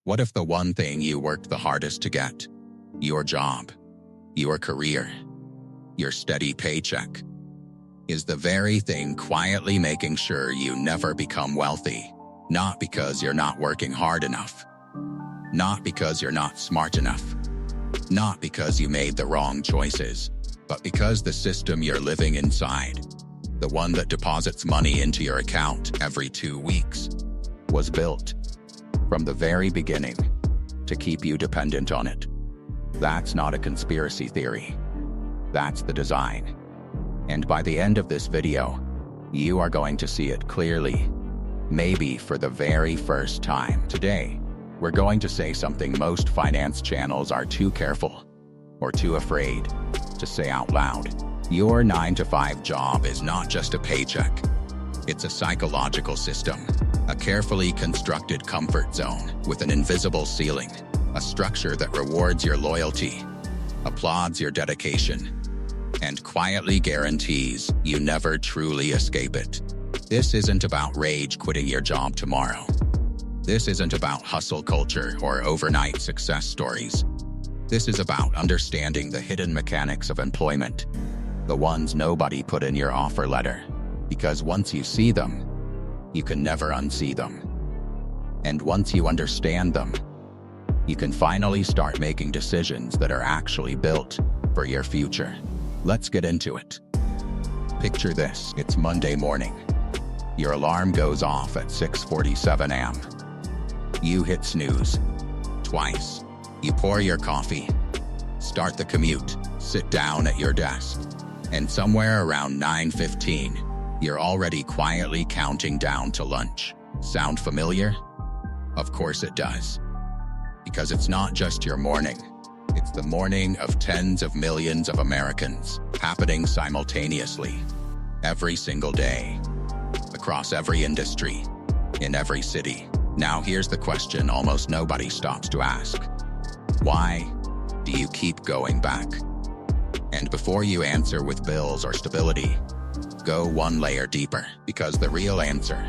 What if the one thing you worked the hardest to get, your job, your career, your steady paycheck, is the very thing quietly making sure you never become wealthy? Not because you're not working hard enough, not because you're not smart enough, not because you made the wrong choices, but because the system you're living inside, the one that deposits money into your account every 2 weeks, was built from the very beginning to keep you dependent on it. That's not a conspiracy theory. That's the design. And by the end of this video, you are going to see it clearly, maybe for the very first time. Today, we're going to say something most finance channels are too careful or too afraid to say out loud. Your 9-to-5 job is not just a paycheck. It's a psychological system, a carefully constructed comfort zone with an invisible ceiling, a structure that rewards your loyalty, applauds your dedication, and quietly guarantees you never truly escape it. This isn't about rage quitting your job tomorrow. This isn't about hustle culture or overnight success stories. This is about understanding the hidden mechanics of employment, the ones nobody put in your offer letter, because once you see them, you can never unsee them. And once you understand them, you can finally start making decisions that are actually built for your future. Let's get into it. Picture this. It's Monday morning. Your alarm goes off at 6:47 a.m. You hit snooze twice. You pour your coffee, start the commute, sit down at your desk, and somewhere around 9:15, you're already quietly counting down to lunch. Sound familiar? Of course it does. Because it's not just your morning. It's the morning of tens of millions of Americans, happening simultaneously, every single day, across every industry, in every city. Now here's the question almost nobody stops to ask. Why do you keep going back? And before you answer with bills or stability, go one layer deeper, because the real answer,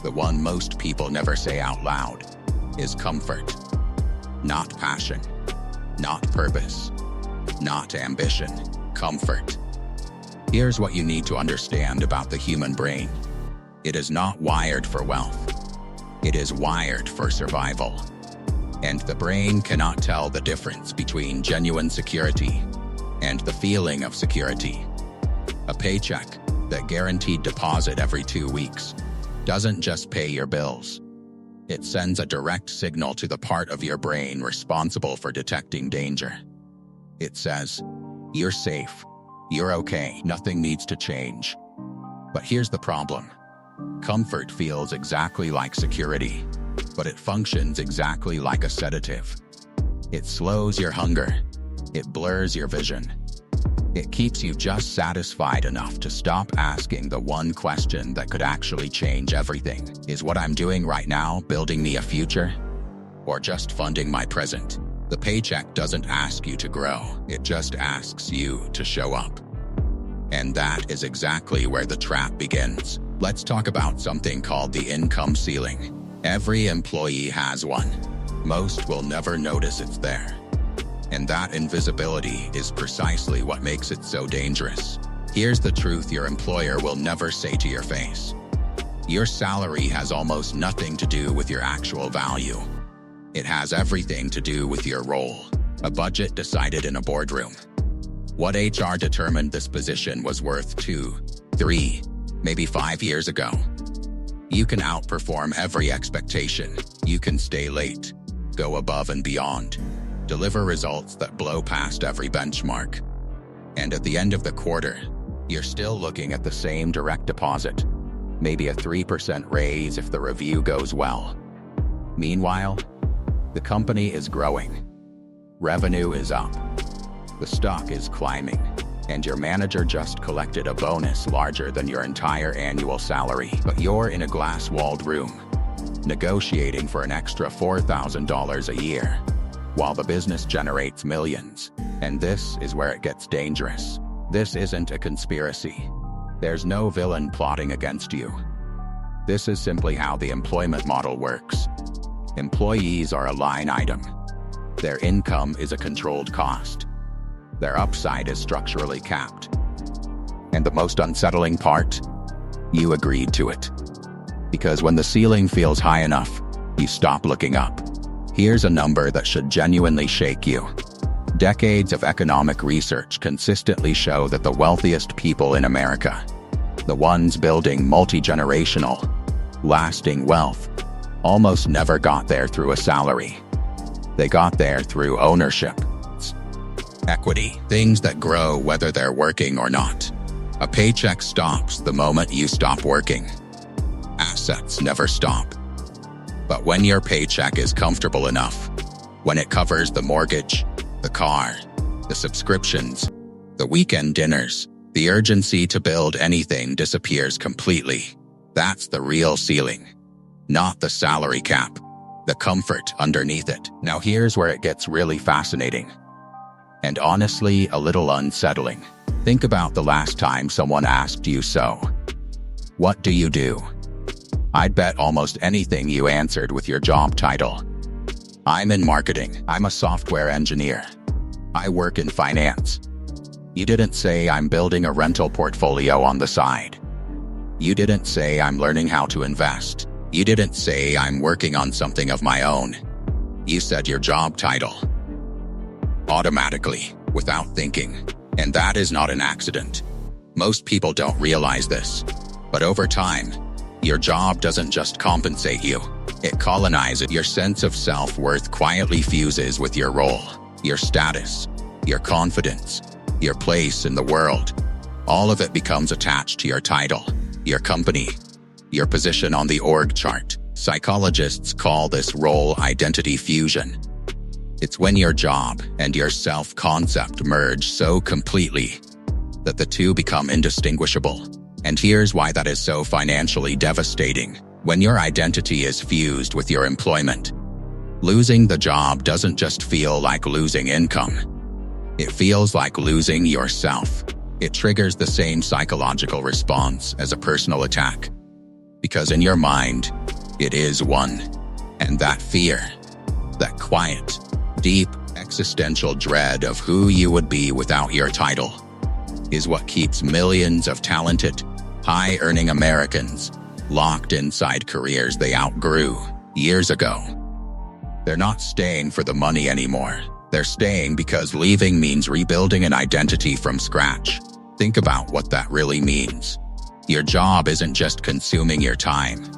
the one most people never say out loud, is comfort. Not passion, not purpose, not ambition, comfort. Here's what you need to understand about the human brain. It is not wired for wealth. It is wired for survival. And the brain cannot tell the difference between genuine security and the feeling of security. A paycheck, that guaranteed deposit every 2 weeks, doesn't just pay your bills. It sends a direct signal to the part of your brain responsible for detecting danger. It says, you're safe, you're okay, nothing needs to change. But here's the problem. Comfort feels exactly like security, but it functions exactly like a sedative. It slows your hunger. It blurs your vision. It keeps you just satisfied enough to stop asking the one question that could actually change everything. Is what I'm doing right now building me a future? Or just funding my present? The paycheck doesn't ask you to grow. It just asks you to show up. And that is exactly where the trap begins. Let's talk about something called the income ceiling. Every employee has one. Most will never notice it's there. And that invisibility is precisely what makes it so dangerous. Here's the truth your employer will never say to your face. Your salary has almost nothing to do with your actual value. It has everything to do with your role. A budget decided in a boardroom. What HR determined this position was worth 2, 3, maybe 5 years ago. You can outperform every expectation. You can stay late, go above and beyond, deliver results that blow past every benchmark. And at the end of the quarter, you're still looking at the same direct deposit, maybe a 3% raise if the review goes well. Meanwhile, the company is growing. Revenue is up. The stock is climbing. And your manager just collected a bonus larger than your entire annual salary. But you're in a glass-walled room, negotiating for an extra $4,000 a year, while the business generates millions. And this is where it gets dangerous. This isn't a conspiracy. There's no villain plotting against you. This is simply how the employment model works. Employees are a line item. Their income is a controlled cost. Their upside is structurally capped. And the most unsettling part? You agreed to it. Because when the ceiling feels high enough, you stop looking up. Here's a number that should genuinely shake you. Decades of economic research consistently show that the wealthiest people in America, the ones building multi-generational, lasting wealth, almost never got there through a salary. They got there through ownership. Equity, things that grow whether they're working or not. A paycheck stops the moment you stop working. Assets never stop. But when your paycheck is comfortable enough, when it covers the mortgage, the car, the subscriptions, the weekend dinners, the urgency to build anything disappears completely. That's the real ceiling, not the salary cap, the comfort underneath it. Now here's where it gets really fascinating. And honestly, a little unsettling. Think about the last time someone asked you so. What do you do? I'd bet almost anything you answered with your job title. I'm in marketing. I'm a software engineer. I work in finance. You didn't say I'm building a rental portfolio on the side. You didn't say I'm learning how to invest. You didn't say I'm working on something of my own. You said your job title. Automatically, without thinking. And that is not an accident. Most people don't realize this. But over time, your job doesn't just compensate you. It colonizes your sense of self-worth, quietly fuses with your role, your status, your confidence, your place in the world. All of it becomes attached to your title, your company, your position on the org chart. Psychologists call this role identity fusion. It's when your job and your self-concept merge so completely that the two become indistinguishable. And here's why that is so financially devastating. When your identity is fused with your employment, losing the job doesn't just feel like losing income. It feels like losing yourself. It triggers the same psychological response as a personal attack. Because in your mind, it is one. And that fear, that quiet, deep, existential dread of who you would be without your title, is what keeps millions of talented, high-earning Americans locked inside careers they outgrew years ago. They're not staying for the money anymore. They're staying because leaving means rebuilding an identity from scratch. Think about what that really means. Your job isn't just consuming your time.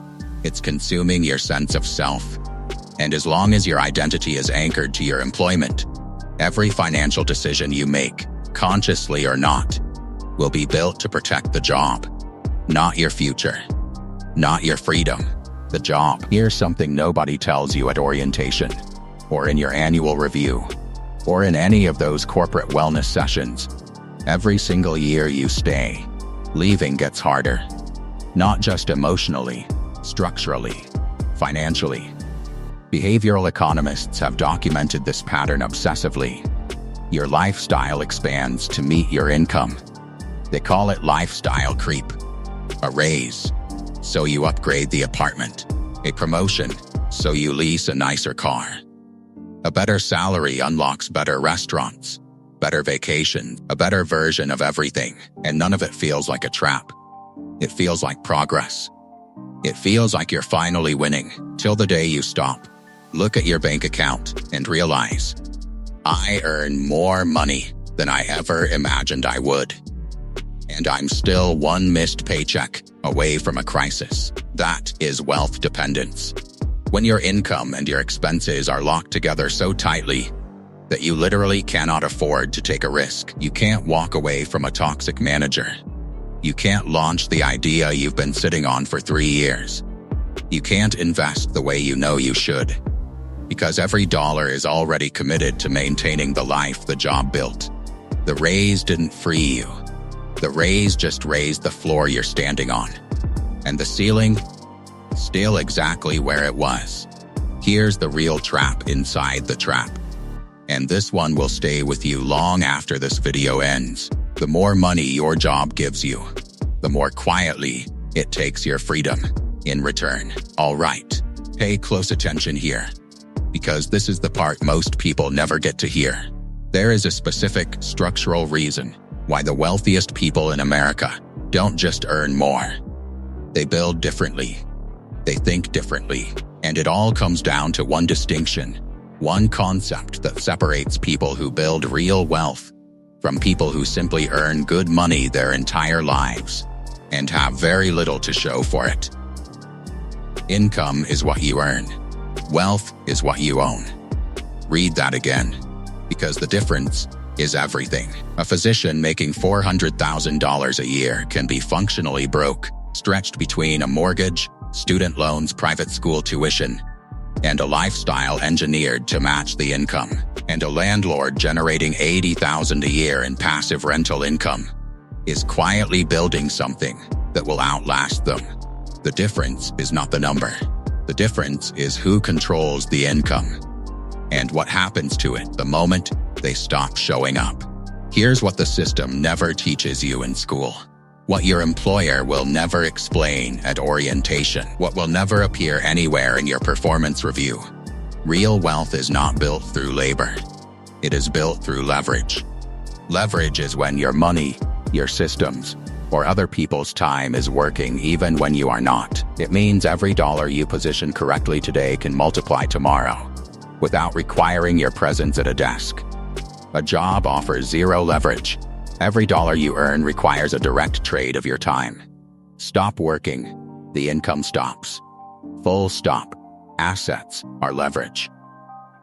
It's consuming your sense of self. And as long as your identity is anchored to your employment, every financial decision you make, consciously or not, will be built to protect the job, not your future, not your freedom, the job. Here's something nobody tells you at orientation, or in your annual review, or in any of those corporate wellness sessions. Every single year you stay, leaving gets harder. Not just emotionally, structurally, financially. Behavioral economists have documented this pattern obsessively. Your lifestyle expands to meet your income. They call it lifestyle creep. A raise, so you upgrade the apartment. A promotion, so you lease a nicer car. A better salary unlocks better restaurants, better vacations, a better version of everything, and none of it feels like a trap. It feels like progress. It feels like you're finally winning, till the day you stop, look at your bank account, and realize, I earn more money than I ever imagined I would. And I'm still one missed paycheck away from a crisis. That is wealth dependence. When your income and your expenses are locked together so tightly that you literally cannot afford to take a risk. You can't walk away from a toxic manager. You can't launch the idea you've been sitting on for 3 years. You can't invest the way you know you should. Because every dollar is already committed to maintaining the life the job built. The raise didn't free you. The raise just raised the floor you're standing on. And the ceiling? Still exactly where it was. Here's the real trap inside the trap. And this one will stay with you long after this video ends. The more money your job gives you, the more quietly it takes your freedom in return. All right, Pay close attention here, because this is the part most people never get to hear. There is a specific structural reason why the wealthiest people in America don't just earn more. They build differently. They think differently. And it all comes down to one distinction, one concept that separates people who build real wealth from people who simply earn good money their entire lives and have very little to show for it. Income is what you earn. Wealth is what you own. Read that again, because the difference is everything. A physician making $400,000 a year can be functionally broke, stretched between a mortgage, student loans, private school tuition, and a lifestyle engineered to match the income, and a landlord generating $80,000 a year in passive rental income is quietly building something that will outlast them. The difference is not the number. The difference is who controls the income and what happens to it the moment they stop showing up. Here's what the system never teaches you in school. What your employer will never explain at orientation. What will never appear anywhere in your performance review. Real wealth is not built through labor. It is built through leverage. Leverage is when your money, your systems, or other people's time is working even when you are not. It means every dollar you position correctly today can multiply tomorrow without requiring your presence at a desk. A job offers zero leverage. Every dollar you earn requires a direct trade of your time. Stop working, the income stops. Full stop. Assets are leverage.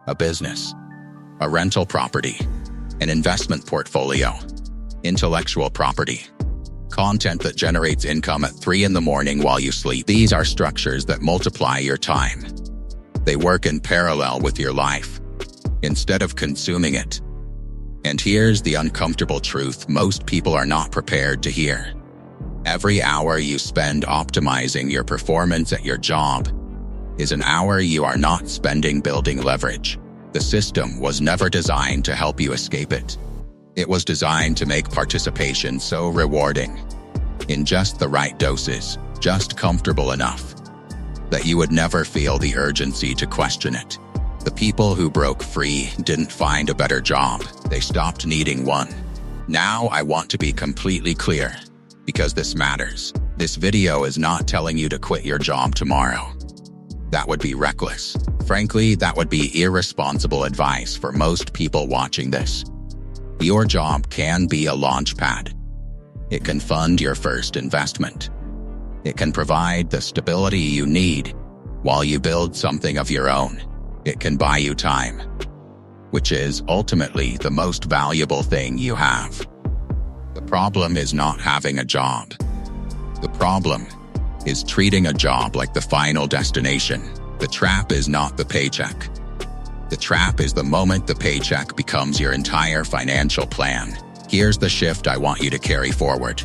A business, a rental property, an investment portfolio, intellectual property, content that generates income at 3 in the morning while you sleep. These are structures that multiply your time. They work in parallel with your life, instead of consuming it. And here's the uncomfortable truth most people are not prepared to hear. Every hour you spend optimizing your performance at your job is an hour you are not spending building leverage. The system was never designed to help you escape it. It was designed to make participation so rewarding, in just the right doses, just comfortable enough, that you would never feel the urgency to question it. The people who broke free didn't find a better job. They stopped needing one. Now I want to be completely clear, because this matters. This video is not telling you to quit your job tomorrow. That would be reckless. Frankly, that would be irresponsible advice for most people watching this. Your job can be a launch pad. It can fund your first investment. It can provide the stability you need while you build something of your own. It can buy you time, which is ultimately the most valuable thing you have. The problem is not having a job. The problem is treating a job like the final destination. The trap is not the paycheck. The trap is the moment the paycheck becomes your entire financial plan. Here's the shift I want you to carry forward.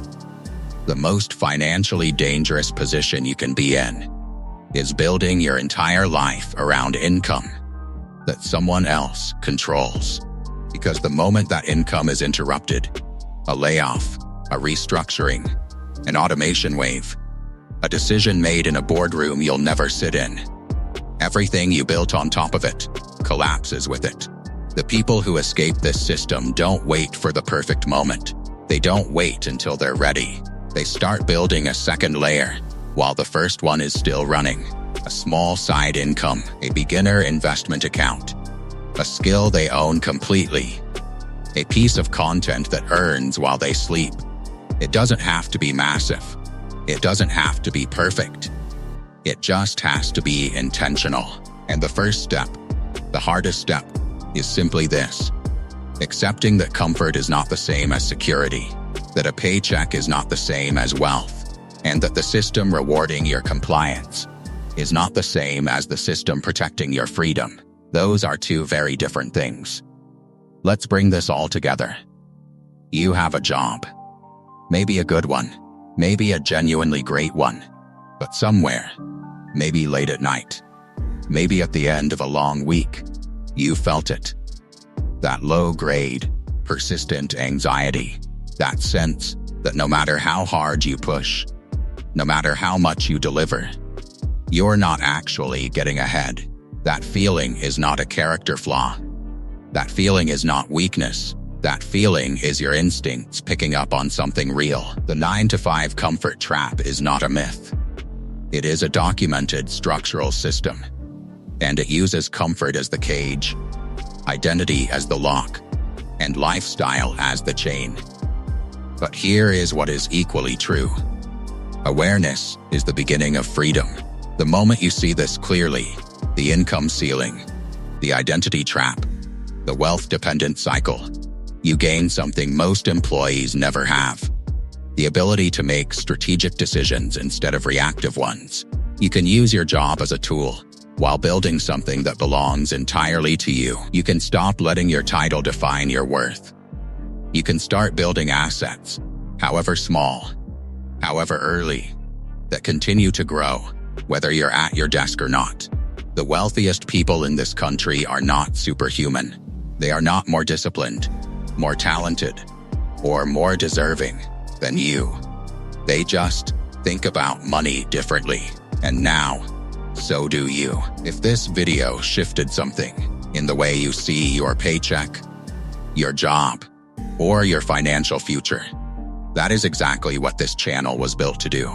The most financially dangerous position you can be in is building your entire life around income that someone else controls. Because the moment that income is interrupted, a layoff, a restructuring, an automation wave, a decision made in a boardroom you'll never sit in, everything you built on top of it collapses with it. The people who escape this system don't wait for the perfect moment. They don't wait until they're ready. They start building a second layer while the first one is still running. A small side income, a beginner investment account, a skill they own completely, a piece of content that earns while they sleep. It doesn't have to be massive. It doesn't have to be perfect. It just has to be intentional. And the first step, the hardest step, is simply this: accepting that comfort is not the same as security, that a paycheck is not the same as wealth, and that the system rewarding your compliance is not the same as the system protecting your freedom. Those are two very different things. Let's bring this all together. You have a job. Maybe a good one. Maybe a genuinely great one. But somewhere, maybe late at night, maybe at the end of a long week, you felt it. That low-grade, persistent anxiety. That sense that no matter how hard you push, no matter how much you deliver, you're not actually getting ahead. That feeling is not a character flaw. That feeling is not weakness. That feeling is your instincts picking up on something real. The 9-to-5 comfort trap is not a myth. It is a documented structural system, and it uses comfort as the cage, identity as the lock, and lifestyle as the chain. But here is what is equally true. Awareness is the beginning of freedom. The moment you see this clearly, the income ceiling, the identity trap, the wealth-dependent cycle, you gain something most employees never have: the ability to make strategic decisions instead of reactive ones. You can use your job as a tool while building something that belongs entirely to you. You can stop letting your title define your worth. You can start building assets, however small, however early, that continue to grow, whether you're at your desk or not. The wealthiest people in this country are not superhuman. They are not more disciplined, more talented, or more deserving than you. They just think about money differently. And now, so do you. If this video shifted something in the way you see your paycheck, your job, or your financial future, that is exactly what this channel was built to do.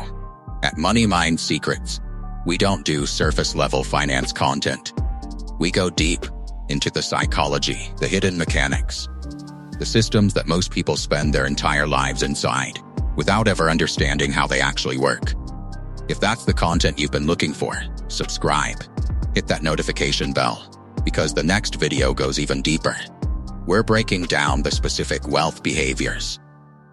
At Money Mind Secrets, we don't do surface-level finance content. We go deep into the psychology, the hidden mechanics, the systems that most people spend their entire lives inside, without ever understanding how they actually work. If that's the content you've been looking for, subscribe. Hit that notification bell, because the next video goes even deeper. We're breaking down the specific wealth behaviors,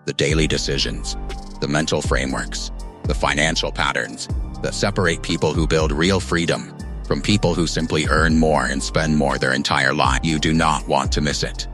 the daily decisions, the mental frameworks, the financial patterns that separate people who build real freedom from people who simply earn more and spend more their entire life. You do not want to miss it.